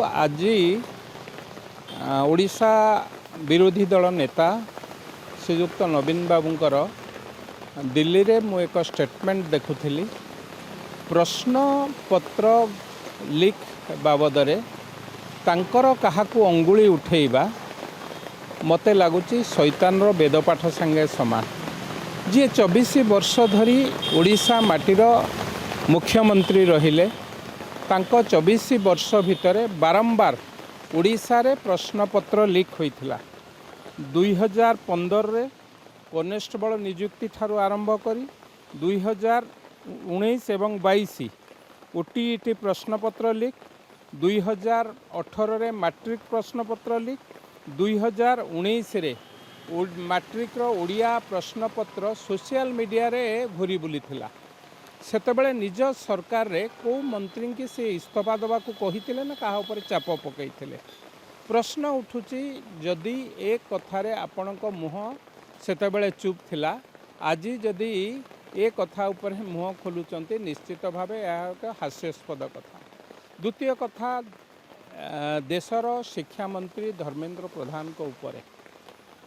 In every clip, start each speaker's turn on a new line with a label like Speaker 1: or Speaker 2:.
Speaker 1: आज ओडिशा विरोधी दल नेता श्रीयुक्त नवीन बाबूंकर दिल्ली रे मु एक स्टेटमेंट देखुली। प्रश्न पत्र लीक बाबद तांकर काहाकू अंगुली उठेबा मते लगुच शैतान वेदपाठ संगे समान। जी 24 वर्ष धरी ओडिशा माटीर मुख्यमंत्री रहिले, तांको 24 वर्ष भितर बारंबार ओडिशा रे प्रश्नपत्र लीक होइथिला। 2015 रे कनेस्टेबल नियुक्ति ठारू आरंभ करी 2019 एवं 22 ओटीईटी प्रश्नपत्र लीक, 2018 रे मैट्रिक प्रश्नपत्र लीक, 2019 रे मैट्रिक रो ओडिया प्रश्नपत्र सोशल मीडिया रे घूरी बुलीथिला। सेतेबेले निज सरकार रे को मंत्री की से इस्तीफा देवा को कहिथिले ना काहा ऊपर चाप पकईथिले। प्रश्न उठुची जदि एक कथारे आपणक मुह सेतेबेले चुप थिला, आज जदि ए कथा ऊपर मुह खोलुचंती निश्चित भावे यह एक हास्यास्पद कथा। द्वितीय कथा देशर शिक्षा मंत्री धर्मेंद्र प्रधान को ऊपर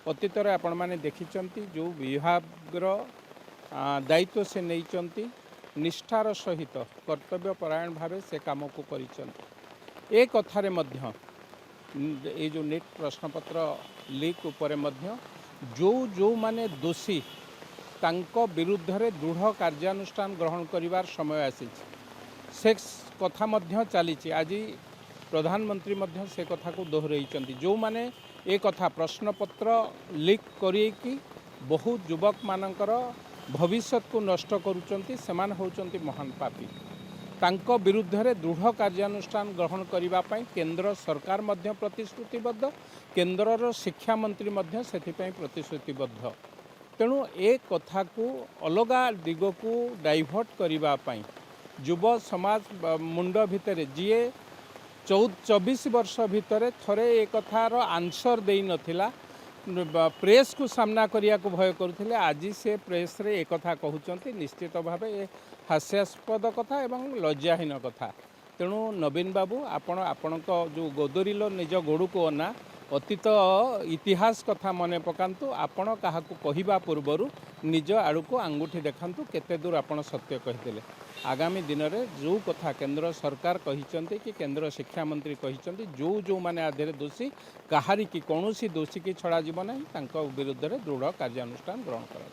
Speaker 1: अतीत आपण मैंने देखिचंती जो विभाग दायित्व से नहीं निष्ठार सहित कर्तव्य परायण भावे से काम को करिचंती। एक कथारे मध्य ये जो नीट प्रश्नपत्र लीक उपरे मध्य जो माने दोषी तांको विरुद्ध रे दृढ़ कार्यानुष्ठान ग्रहण करिवार समय आसी से कथा मध्य चली। आज प्रधानमंत्री मध्य से कथा को दोहराइचंती। जो माने एक कथा प्रश्नपत्र लीक करिकी बहुत युवक मानकर भविष्य को नष्ट करुचंती, सेमान होचंती महान पापी। तांको विरुद्ध रे दृढ़ कार्यानुष्ठान ग्रहण करिबा पई केंद्र सरकार मध्य प्रतिश्रुतिबद्ध, केंद्रर शिक्षा मंत्री मध्य सेथिपई प्रतिश्रुतिबद्ध। तेणु एक कथा को अलगा दिग को डाइवर्ट करिबा पई युव समाज मुंड भितर जीए 24 वर्ष भितर थरे एक कथार आंसर देई नथिला, प्रेस को सामना करिया को भय करुथिले, आज से प्रेस रे एक कथा कहउचंती। निश्चित भावे ये हास्यास्पद कथा एवं लज्जाहीन कथा। तेणु नवीन बाबू आपणक जो गोदरिलो निज गोड़ू को अना अतीत इतिहास कथा मने पकांतु। आपण काहाकू कहिबा पूर्वरु निज आड़ू को आंगुठी देखांतु केते दूर आपण सत्य कहिदेले। आगामी दिन में जो कथा केंद्र सरकार कहिचंती कि केंद्र शिक्षा मंत्री कहिचंती जो माने आधे दोषी कहारी की कौन दोषी की छड़ा जीवन नहीं, विरुद्ध रे दृढ़ कार्यानुष्ठान ग्रहण करा।